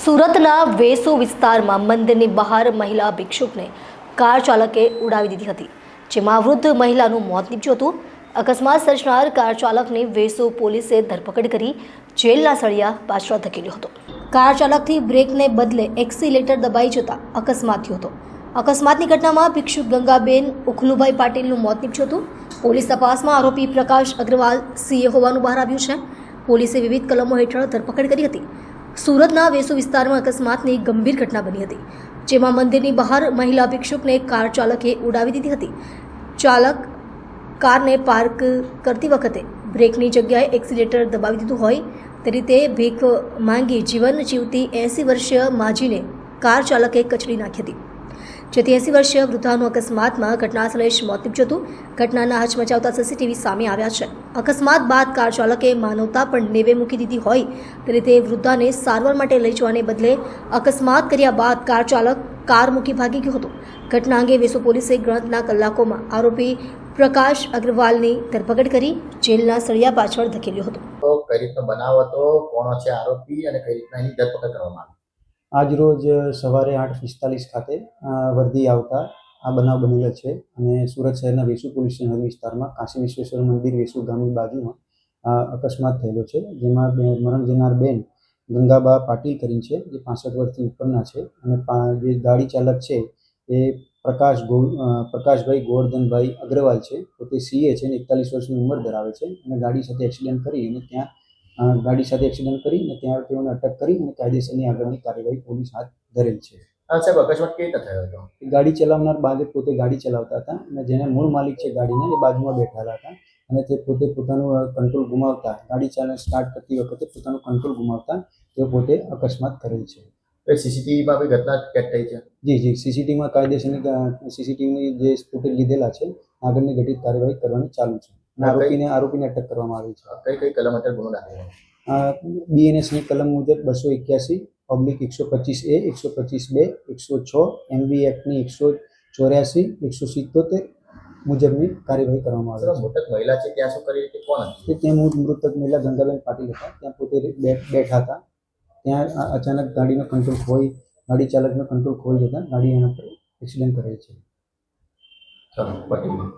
સુરતના વેસુ વિસ્તારમાં મંદિરની બહાર મહિલા ભિક્ષુકને કાર ચાલકે ઉડાવી દીધી હતી, જેમાં વૃદ્ધ મહિલાનું મોત નીપજ્યું હતું. અકસ્માત સર્જનાર કાર ચાલકને વેસુ પોલીસે ધરપકડ કરી જેલના સળિયા પાછળ ધકેલ્યો હતો. કાર ચાલકથી બ્રેકને બદલે એક્સિલેટર દબાઈ જતા અકસ્માત થયો હતો. અકસ્માતની ઘટનામાં ભિક્ષુક ગંગાબેન ઉખલુભાઈ પાટીલનું મોત નીપજ્યું હતું. પોલીસ તપાસમાં આરોપી પ્રકાશ અગ્રવાલ સીએ હોવાનું બહાર આવ્યું છે. પોલીસે વિવિધ કલમો હેઠળ ધરપકડ કરી હતી. સુરતના વેસુ વિસ્તારમાં અકસ્માતની ગંભીર ઘટના બની હતી, જેમાં મંદિરની બહાર મહિલા ભિક્ષુકને કાર ચાલકે ઉડાવી દીધી હતી. ચાલક કારને પાર્ક કરતી વખતે બ્રેકની જગ્યાએ એક્સિલેટર દબાવી દીધું હોય તે રીતે ભીખ માંગી જીવન જીવતી 80 વર્ષીય માજીને કાર ચાલકે કચડી નાખી હતી, જેથી 80 વર્ષીય વૃદ્ધાનું અકસ્માતમાં ઘટનાસ્થળે જ મોત નીપજ્યું હતું. ઘટનાના હચમચાવતા સીસીટીવી સામે આવ્યા છે. અકસ્માત બાદ કાર ચાલકે માનવતા પણ નેવે મૂકી દીધી હોય તે રીતે વૃદ્ધાને સારવાર માટે લઈ જવાને બદલે અકસ્માત કર્યા બાદ કાર ચાલક કાર મૂકી ભાગી ગયો હતો. ઘટના અંગે વેસુ પોલીસે ગણતરીના કલાકોમાં આરોપી પ્રકાશ અગ્રવાલની ધરપકડ કરી જેલના સળિયા પાછળ ધકેલ્યો હતો. તો કઈ રીતનો બનાવ હતો, કોણ છે આરોપી અને કઈ રીતના એની ધરપકડ કરવામાં આવી? આજરોજ સવારે 8:45 ખાતે વર્દી આવતા આ બનાવ બનેલો છે અને સુરત શહેરના વેસુ પોલીસ સ્ટેશન વિસ્તારમાં કાશી વિશ્વેશ્વર મંદિર વેસુ ગામની બાજુમાં અકસ્માત થયેલો છે, જેમાં મરણ જનાર બેન ગંગાબા પાટીલ કરીને છે, જે 65 વર્ષથી ઉપરના છે અને જે ગાડી ચાલક છે એ પ્રકાશભાઈ ગોવર્ધનભાઈ અગ્રવાલ છે. તો તે સીએ છે અને 41 વર્ષની ઉંમર ધરાવે છે અને ગાડી સાથે એક્સિડન્ટ કરી અને ત્યાં તેઓને અટક કરી અને કાયદેસરની આગળની કાર્યવાહી પોલીસ હાથ ધરેલ છે. સાહેબ, અકસ્માત કેવી રીતે થયો હતો? ગાડી ચલાવનાર બાળક પોતે ગાડી ચલાવતા હતા અને જેને મૂળ માલિક છે ગાડીના એ બાજુમાં બેઠેલા હતા અને તે પોતે પોતાનું કંટ્રોલ ગુમાવતા ગાડી સ્ટાર્ટ કરતી વખતે પોતાનું કંટ્રોલ ગુમાવતા તેઓ પોતે અકસ્માત કરેલ છે. સીસીટીવીમાં બી ઘટના કેદ થઈ છે? જી, સીસીટીવીમાં કાયદેસરની સીસીટીવીની જે ફૂટેજ લીધેલા છે આગળની ઘટિત કાર્યવાહી કરવાની ચાલુ છે અને આરોપીને અટક કરવામાં આવી છે. કઈ કલમ હેઠળ ગુનો દાખલ? બીએનએસની કલમ મુજબ 281/125A, 125B, 106, MB એક્ટની 184, 177 મુજબની કાર્યવાહી કરવામાં આવે છે. મૃતક મહિલા છે ત્યાં શું કરી હતી, કોણ હતી? ત્યાં મૃતક મહિલા ગંગાબેન પાટીલ હતા. ત્યાં પોતે બેઠા હતા. ત્યાં અચાનક ગાડી ચાલકનો કંટ્રોલ ખોઈ જતા ગાડી એના પર એક્સિડન્ટ કરેલ છે. ચાલો, પટી ગયું.